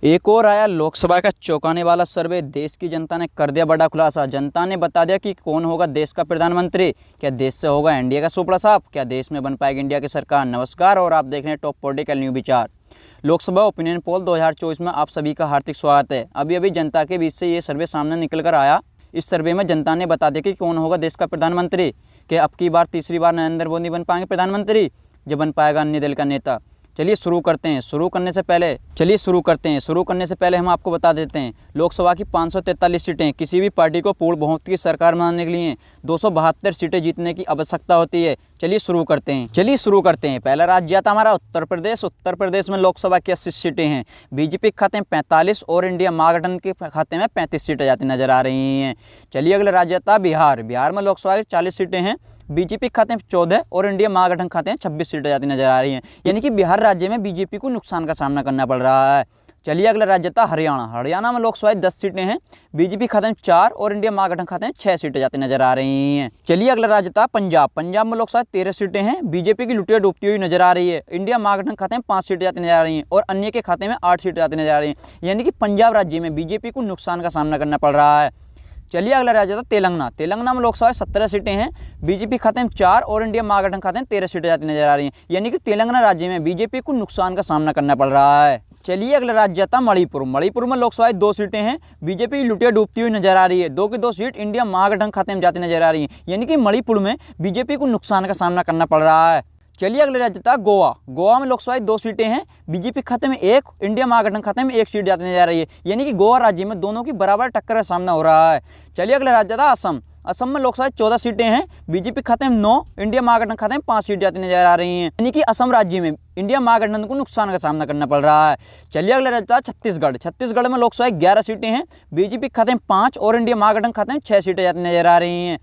एक और आया लोकसभा का चौंकाने वाला सर्वे। देश की जनता ने कर दिया बड़ा खुलासा। जनता ने बता दिया कि कौन होगा देश का प्रधानमंत्री। क्या देश से होगा एनडीए का सुपड़ा साफ? क्या देश में बन पाएगी इंडिया की सरकार? नमस्कार और आप देख रहे हैं टॉप पॉलिटिकल न्यूज विचार। लोकसभा ओपिनियन पोल 2024 में आप सभी का हार्दिक स्वागत है। अभी जनता के बीच से ये सर्वे सामने निकल कर आया। इस सर्वे में जनता ने बता दिया कि कौन होगा देश का प्रधानमंत्री। क्या अब की बार तीसरी बार नरेंद्र मोदी बन पाएंगे प्रधानमंत्री? जो बन पाएगा अन्य दल का नेता? चलिए शुरू करते हैं। शुरू करने से पहले हम आपको बता देते हैं लोकसभा की 543 सीटें किसी भी पार्टी को पूर्ण बहुमत की सरकार बनाने के लिए 272 सीटें जीतने की आवश्यकता होती है। चलिए शुरू करते हैं। पहला राज्य आता हमारा उत्तर प्रदेश। उत्तर प्रदेश में लोकसभा की 80 सीटें हैं। बीजेपी के खाते में 45 और इंडिया महागठबंधन के खाते में 35 सीटें जाती नजर आ रही हैं। चलिए अगला राज्य आता बिहार। बिहार में लोकसभा की 40 सीटें हैं। बीजेपी खाते में 14 और इंडिया महागठबंधन खाते में 26 सीटें जाती नजर आ रही हैं। यानी कि बिहार राज्य में बीजेपी को नुकसान का सामना करना पड़ रहा है। चलिए अगला राज्य था हरियाणा। हरियाणा में लोकसभा 10 सीटें हैं। बीजेपी खाते में 4 और इंडिया महागठबंधन खाते में 6 सीटें जाती नजर आ रही हैं। चलिए अगला राज्य था पंजाब। पंजाब में लोकसभा 13 सीटें हैं। बीजेपी की लुटिया डूबती हुई नजर आ रही है। इंडिया महागठबंधन खाते में 5 सीटें जाती नजर आ रही हैं और अन्य के खाते में 8 सीटें जाती नजर आ रही हैं। यानी कि पंजाब राज्य में बीजेपी को नुकसान का सामना करना पड़ रहा है। चलिए अगला राज्य था तेलंगाना। तेलंगाना में लोकसभा 17 सीटें हैं। बीजेपी खाते में 4 और इंडिया महागठबंधन खाते में 13 सीटें जाती नजर आ रही हैं। यानी कि तेलंगाना राज्य में बीजेपी को नुकसान का सामना करना पड़ रहा है। चलिए अगला राज्य था मणिपुर। मणिपुर में लोकसभा 2 सीटें हैं। बीजेपी की लुटिया डूबती हुई नजर आ रही है। 2 की 2 सीट इंडिया महागठबंधन खाते में जाती नजर आ रही है। यानी कि मणिपुर में बीजेपी को नुकसान का सामना करना पड़ रहा है। चलिए अगले राज्य था गोवा। गोवा में लोकसभा 2 सीटें हैं। बीजेपी खाते में 1, इंडिया महागठबंधन खाते में 1 सीट जाती नजर आ रही है। यानी कि गोवा राज्य में दोनों की बराबर टक्कर का सामना हो रहा है। चलिए अगला राज्य था असम। असम में लोकसभा 14 सीटें हैं। बीजेपी खाते में 9, इंडिया महागठबंधन खाते में 5 सीट जाती नजर आ रही हैं। यानी कि असम राज्य में इंडिया महागठबंधन को नुकसान का सामना करना पड़ रहा है। चलिए अगला राज्य था छत्तीसगढ़। छत्तीसगढ़ में लोकसभा 11 सीटें हैं। बीजेपी खाते में 5 और इंडिया महागठबंधन खाते में 6 सीटें जाती नजर आ रही हैं।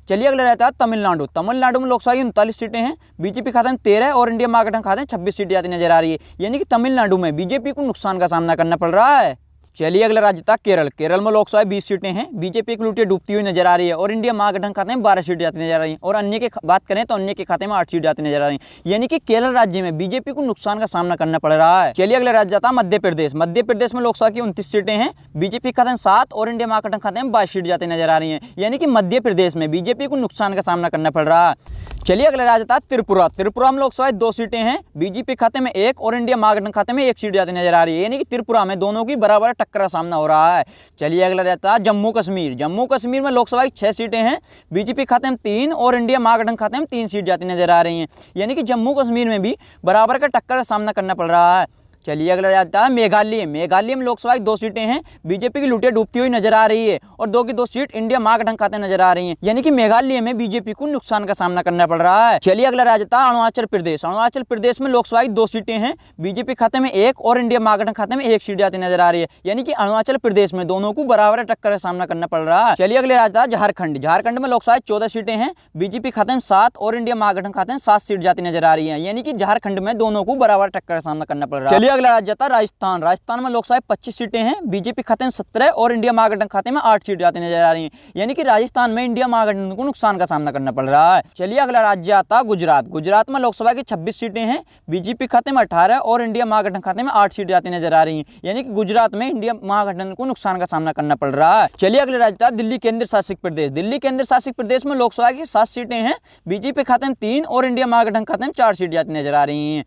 चलिए अगला रहता है तमिलनाडु। तमिलनाडु में लोकसभा की 39 सीटें हैं। बीजेपी खाते में 13 और इंडिया महागठबंधन खाते में 26 सीटें जाती नजर आ रही है। यानी कि तमिलनाडु में बीजेपी को नुकसान का सामना करना पड़ रहा है। चलिए अगला राज्य था केरल। केरल में लोकसभा 20 सीटें हैं। बीजेपी की लुटिया डूबती हुई नजर आ रही है और इंडिया महागठबंधन खाते में 12 सीटें जाती नजर आ रही हैं और अन्य की बात करें तो अन्य के खाते में 8 सीट जाती नजर आ रही हैं। यानी कि केरल राज्य में बीजेपी को नुकसान का सामना करना पड़ रहा है। चलिए अगला राज्य था मध्य प्रदेश। मध्य प्रदेश में लोकसभा की 29 सीटें हैं। बीजेपी खाते में 7 और इंडिया महागठबंधन खाते में 22 सीट जाती नजर आ रही हैं। यानी कि मध्य प्रदेश में बीजेपी को नुकसान का सामना करना पड़ रहा है। चलिए अगला राज्य था त्रिपुरा। त्रिपुरा में लोकसभा 2 सीटें हैं। बीजेपी खाते में 1 और इंडिया महागठबंधन खाते में 1 सीट जाती नजर आ रही है। यानी कि त्रिपुरा में दोनों की बराबर टक्कर का सामना हो रहा है। चलिए अगला रहता है जम्मू कश्मीर। जम्मू कश्मीर में लोकसभा की 6 सीटें हैं। बीजेपी खाते में 3 और इंडिया महागठबंधन खाते में 3 सीट जाती नजर आ रही हैं। यानी कि जम्मू कश्मीर में भी बराबर का टक्कर का सामना करना पड़ रहा है। चलिए अगला रहता है मेघालय। मेघालय में लोकसभा की 2 सीटें हैं। बीजेपी की लुटिया डूबती हुई नजर आ रही है और 2 की 2 सीट इंडिया महागठबंधन खाते नजर आ रही हैं। यानी कि मेघालय में बीजेपी को नुकसान का सामना करना पड़ रहा है। चलिए अगला राज्य था अरुणाचल प्रदेश। अरुणाचल प्रदेश में लोकसभा की 2 सीटें हैं। बीजेपी खाते में 1 और इंडिया महागठबंधन खाते में 1 सीट जाती नजर आ रही है। यानी कि अरुणाचल प्रदेश में दोनों को बराबर टक्कर का सामना करना पड़ रहा है। चलिए अगले राज्य था झारखंड। झारखंड में लोकसभा 14 सीटें हैं। बीजेपी खाते में 7 और इंडिया महागठबंधन खाते में 7 सीट जाती नजर आ रही है। यानी कि झारखंड में दोनों को बराबर टक्कर का सामना करना पड़ रहा है। चलिए अगला राज्य था राजस्थान में लोकसभा 25 सीटें हैं। बीजेपी खाते में 17 और इंडिया महागठबंधन खाते में 8 सीट जाती नजर आ रही हैं। यानी कि राजस्थान में इंडिया महागठबंधन को नुकसान का सामना करना पड़ रहा है। चलिए अगला राज्य आता गुजरात। गुजरात में लोकसभा की 26 सीटें हैं। बीजेपी खाते में 18 और इंडिया महागठबंधन खाते में 8 सीट जाती नजर आ रही हैं। यानी कि गुजरात में इंडिया महागठबंधन को नुकसान का सामना करना पड़ रहा है। चलिए अगले राज्य था दिल्ली केंद्र शासित प्रदेश। दिल्ली केंद्र शासित प्रदेश में लोकसभा की 7 सीटें हैं। बीजेपी खाते में 3 और इंडिया महागठबंधन खाते में 4 सीट जाती नजर आ रही हैं।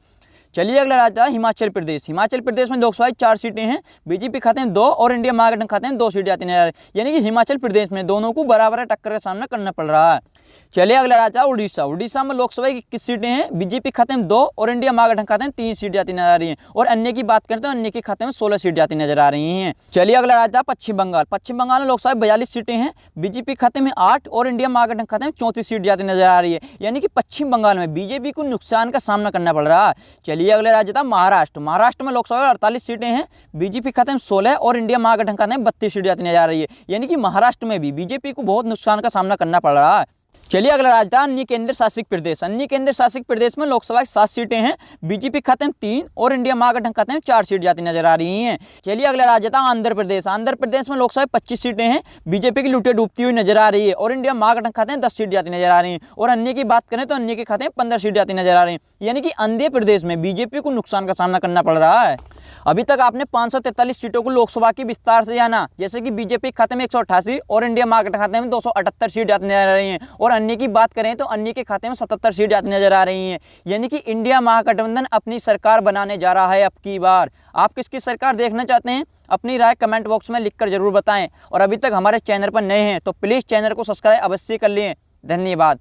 चलिए अगला राज्य है हिमाचल प्रदेश। हिमाचल प्रदेश में लोकसभा 4 सीटें हैं। बीजेपी खाते में 2 और इंडिया महागठबंधन खाते में 2 सीट जाती नजर आ रही है। यानी कि हिमाचल प्रदेश में दोनों को बराबर टक्कर का सामना करना पड़ रहा है। चलिए अगला राज्य है उड़ीसा। उड़ीसा में लोकसभा की 21 सीटें हैं। बीजेपी खाते में 2 और इंडिया महागठबंधन खाते में 3 सीट जाती नजर आ रही हैं और अन्य की बात करें तो अन्य के खाते में 16 सीट जाती नजर आ रही हैं। चलिए अगला राज्य है पश्चिम बंगाल। पश्चिम बंगाल में लोकसभा 42 सीटें हैं। बीजेपी खाते में 8 और इंडिया महागठबंधन खाते में 34 सीट जाती नजर आ रही है। यानी कि पश्चिम बंगाल में बीजेपी को नुकसान का सामना करना पड़ रहा है। चलिए अगला राज्य था महाराष्ट्र। महाराष्ट्र में लोकसभा 48 सीटें हैं। बीजेपी खाते में 16 और इंडिया महागठबंधन खाते में 32 सीट जाती नजर आ रही है। यानी कि महाराष्ट्र में भी बीजेपी को बहुत नुकसान का सामना करना पड़ रहा है। चलिए अगला राज्य था अन्य केंद्र शासित प्रदेश। अन्य केंद्र शासित प्रदेश में लोकसभा की 7 सीटें हैं। बीजेपी खाते में 3 और इंडिया महागठबंधन खाते में 4 सीट जाती नजर आ रही हैं। चलिए अगला राज्य था आंध्र प्रदेश। आंध्र प्रदेश में लोकसभा 25 सीटें हैं। बीजेपी की लुटिया डूबती हुई नजर आ रही है और इंडिया महागठबंधन खाते में 10 सीट जाती नजर आ रही हैं और अन्य की बात करें तो अन्य के खाते में 15 सीट जाती नजर आ रही हैं। यानी कि आंध्र प्रदेश में बीजेपी को नुकसान का सामना करना पड़ रहा है। अभी तक आपने 543 सीटों को लोकसभा की विस्तार से जाना, जैसे कि बीजेपी खाते में 188 और इंडिया महागठबंधन खाते में 278 सीट जाती नजर आ रही हैं। और अन्य की बात करें तो अन्य के खाते में 77 सीट जाती नजर आ रही हैं। यानी कि इंडिया महागठबंधन अपनी सरकार बनाने जा रहा है अब की बार। आप किसकी सरकार देखना चाहते हैं? अपनी राय कमेंट बॉक्स में लिखकर जरूर बताएं। और अभी तक हमारे चैनल पर नए हैं तो प्लीज़ चैनल को सब्सक्राइब अवश्य कर लें। धन्यवाद।